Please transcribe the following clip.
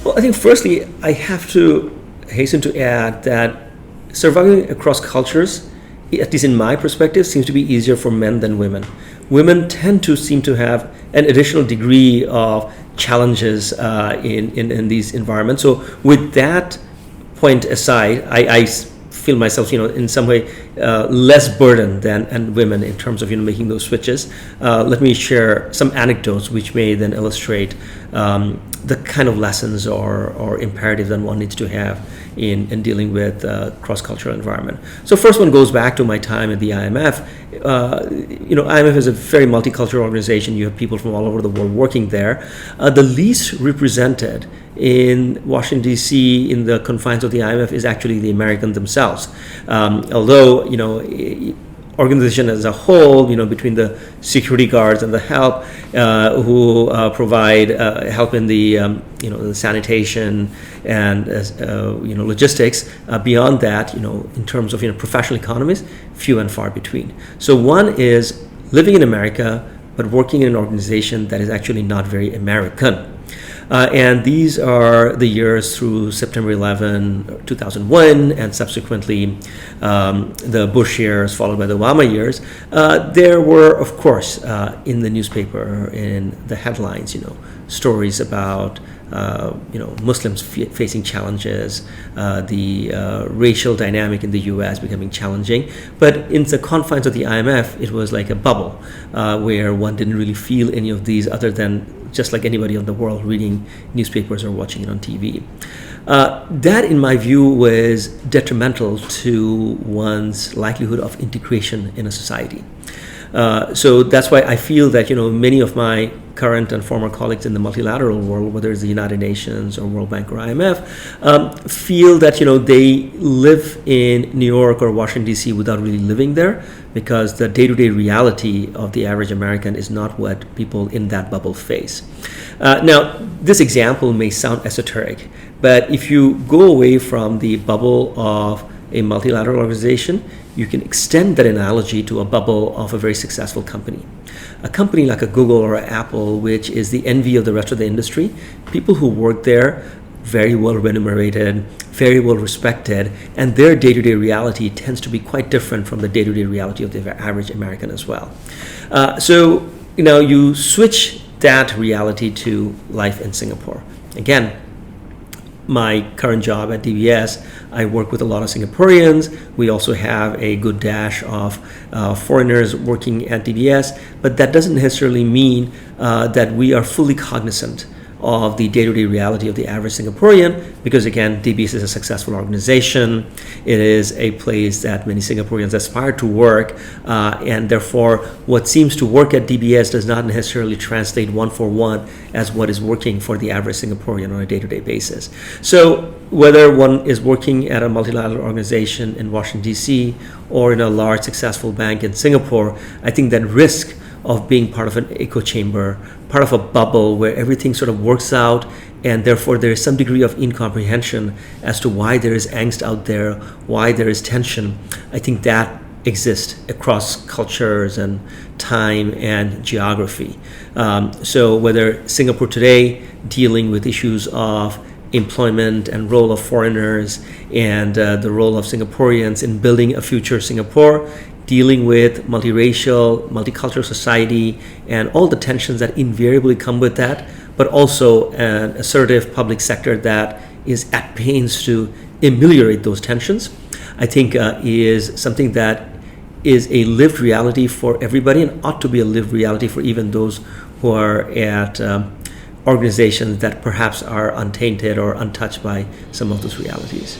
Well, I think firstly, I have to hasten to add that surviving across cultures, at least in my perspective, seems to be easier for men than women. Women tend to seem to have an additional degree of challenges in these environments. So with that point aside, I feel myself, in some way less burdened than women in terms of making those switches. Let me share some anecdotes which may then illustrate the kind of lessons or imperatives that one needs to have in dealing with cross-cultural environment. So first one goes back to my time at the IMF. IMF is a very multicultural organization. You have people from all over the world working there. The least represented in Washington, D.C., in the confines of the IMF is actually the Americans themselves. Although, organization as a whole, between the security guards and the help who provide help in the sanitation and logistics. Beyond that, in terms of professional economists, few and far between. So one is living in America but working in an organization that is actually not very American. And these are the years through September 11, 2001, and subsequently the Bush years, followed by the Obama years. There were, of course, in the newspaper, in the headlines, stories about Muslims facing challenges, the racial dynamic in the U.S. becoming challenging. But in the confines of the IMF, it was like a bubble where one didn't really feel any of these other than just like anybody in the world reading newspapers or watching it on TV. That, in my view, was detrimental to one's likelihood of integration in a society. So that's why I feel that many of my current and former colleagues in the multilateral world, whether it's the United Nations or World Bank or IMF, feel that they live in New York or Washington D.C. without really living there, because the day-to-day reality of the average American is not what people in that bubble face. Now, this example may sound esoteric, but if you go away from the bubble of a multilateral organization, you can extend that analogy to a bubble of a very successful company. A company like a Google or Apple, which is the envy of the rest of the industry, people who work there, very well remunerated, very well respected, and their day-to-day reality tends to be quite different from the day-to-day reality of the average American as well. So you switch that reality to life in Singapore. Again, my current job at DBS, I work with a lot of Singaporeans. We also have a good dash of foreigners working at DBS, but that doesn't necessarily mean that we are fully cognizant of the day-to-day reality of the average Singaporean, because again, DBS is a successful organization. It is a place that many Singaporeans aspire to work, and therefore what seems to work at DBS does not necessarily translate one for one as what is working for the average Singaporean on a day-to-day basis. So whether one is working at a multilateral organization in Washington, D.C., or in a large successful bank in Singapore, I think that risk of being part of an echo chamber, part of a bubble where everything sort of works out, and therefore there is some degree of incomprehension as to why there is angst out there, why there is tension. I think that exists across cultures and time and geography. So whether Singapore today dealing with issues of employment and role of foreigners and the role of Singaporeans in building a future Singapore, dealing with multiracial, multicultural society and all the tensions that invariably come with that, but also an assertive public sector that is at pains to ameliorate those tensions, I think is something that is a lived reality for everybody and ought to be a lived reality for even those who are at organizations that perhaps are untainted or untouched by some of those realities.